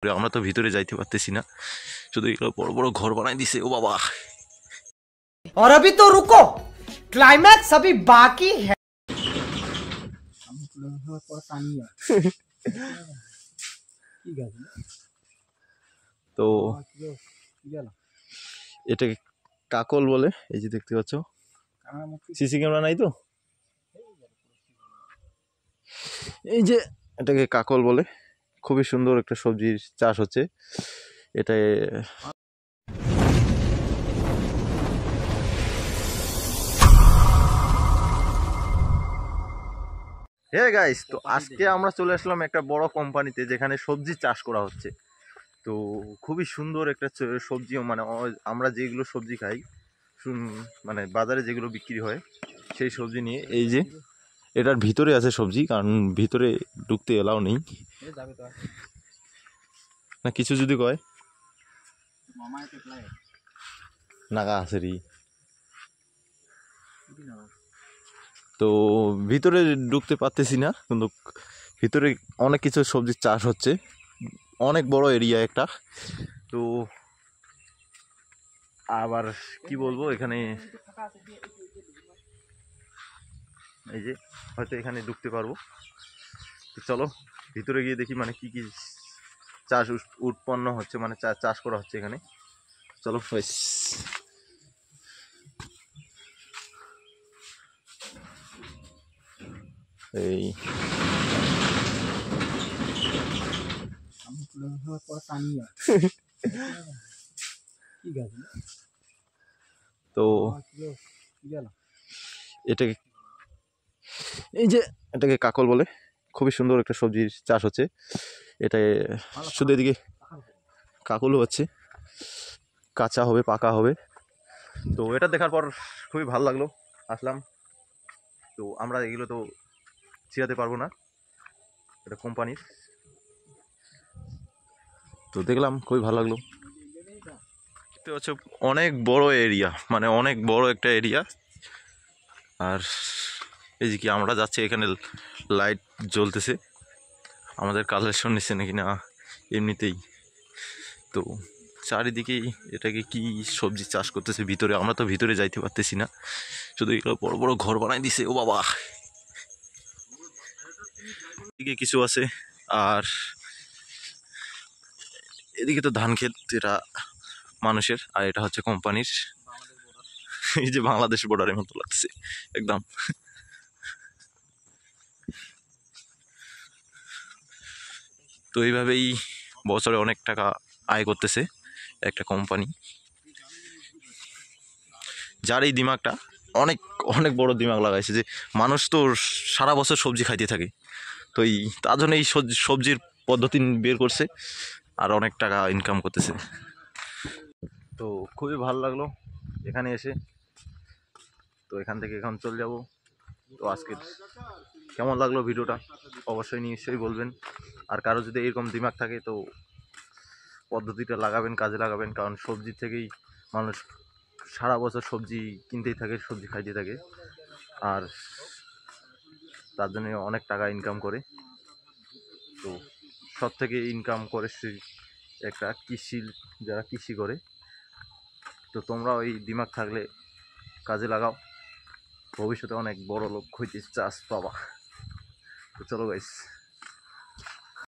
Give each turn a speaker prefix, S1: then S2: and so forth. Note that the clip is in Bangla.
S1: আমরা তো ভিতরে যাইতে পারতেছি না, শুধু এগুলো বড় বড় ঘর বানাই দিছে। ও বাবা,
S2: और अभी तो रुको, क्लाइमैक्स अभी बाकी है।
S1: তো এটাকে কাকল বলে। এই যে দেখতে পাচ্ছ, সিসি ক্যামেরা নাই তো, এই যে এটাকে কাকল বলে। খুবই সুন্দর একটা সবজির চাষ হচ্ছে এটা। হে গাইস, তো আজকে আমরা চলে আসলাম একটা বড় কোম্পানিতে যেখানে সবজি চাষ করা হচ্ছে। তো খুবই সুন্দর একটা সবজি, মানে আমরা যেগুলো সবজি খাই, মানে বাজারে যেগুলো বিক্রি হয় সেই সবজি নিয়ে। এই যে এটার ভিতরে আছে সবজি, কারণ ভিতরে ঢুকতে এলাও নেই না। কিছু যদি কয় নাগা আছে রি, তো ভিতরে ঢুকতে পারতেছি না, কিন্তু ভিতরে অনেক কিছু সবজির চাষ হচ্ছে, অনেক বড় এরিয়া একটা। তো আবার কি বলবো, এখানে এই যে হয়তো এখানে ঢুকতে পারবো। তো চলো ভিতরে গিয়ে দেখি মানে কি কি চাষ উৎপন্ন হচ্ছে, মানে চাষ করা হচ্ছে এখানে। চলো এই তো এটাকে, এই যে এটাকে কাকল বলে। খুবই সুন্দর একটা সবজির চাষ হচ্ছে এটা। শুধু এদিকে কাকলও হচ্ছে, কাঁচা হবে পাকা হবে। তো এটা দেখার পর খুবই ভালো লাগলো, আসলাম। তো আমরা এগুলো তো ছিড়াতে পারবো না, এটা কোম্পানির। তো দেখলাম খুবই ভালো লাগলো। দেখতে হচ্ছে অনেক বড় এরিয়া, মানে অনেক বড় একটা এরিয়া। আর এই যে কি আমরা যাচ্ছি, এখানে লাইট জ্বলতেছে, আমাদের কালেকশন নিচ্ছে নাকি না এমনিতেই। তো চারিদিকেই এটাকে কি সবজি চাষ করতেছে ভিতরে, আমরা তো ভিতরে যাইতে পারতেছি না, শুধু এগুলো বড় বড় ঘর বানাই দিছে। ও বাবা, এদিকে কিছু আছে, আর এদিকে তো ধান ক্ষেত, এটা মানুষের, আর এটা হচ্ছে কোম্পানির। এই যে বাংলাদেশ বর্ডারের মতো লাগছে একদম। তো এইভাবেই বছরে অনেক টাকা আয় করতেছে একটা কোম্পানি, যার এই দিমাগটা অনেক অনেক বড় দিমাগ লাগাইছে। যে মানুষ তো সারা বছর সবজি খাইতে থাকে, তো এই তার জন্য এই সবজির পদ্ধতি বের করছে, আর অনেক টাকা ইনকাম করতেছে। তো খুবই ভালো লাগলো এখানে এসে। তো এখান থেকে এখন চলে যাব। তো আজকের কেমন লাগলো ভিডিওটা অবশ্যই নিশ্চয়ই বলবেন। আর কারো যদি এরকম দিমাগ থাকে তো পদ্ধতিটা লাগাবেন, কাজে লাগাবেন, কারণ সবজি থেকেই মানুষ সারা বছর সবজি কিনতেই থাকে, সবজি খাইতে থাকে, আর তার জন্য অনেক টাকা ইনকাম করে। তো সব থেকে ইনকাম করে একটা কৃষি, যারা কৃষি করে। তো তোমরা ওই দিমাগ থাকলে কাজে লাগাও, ভবিষ্যতে অনেক বড় লোক হইতে চাস বাবা। তো চলো গাইস।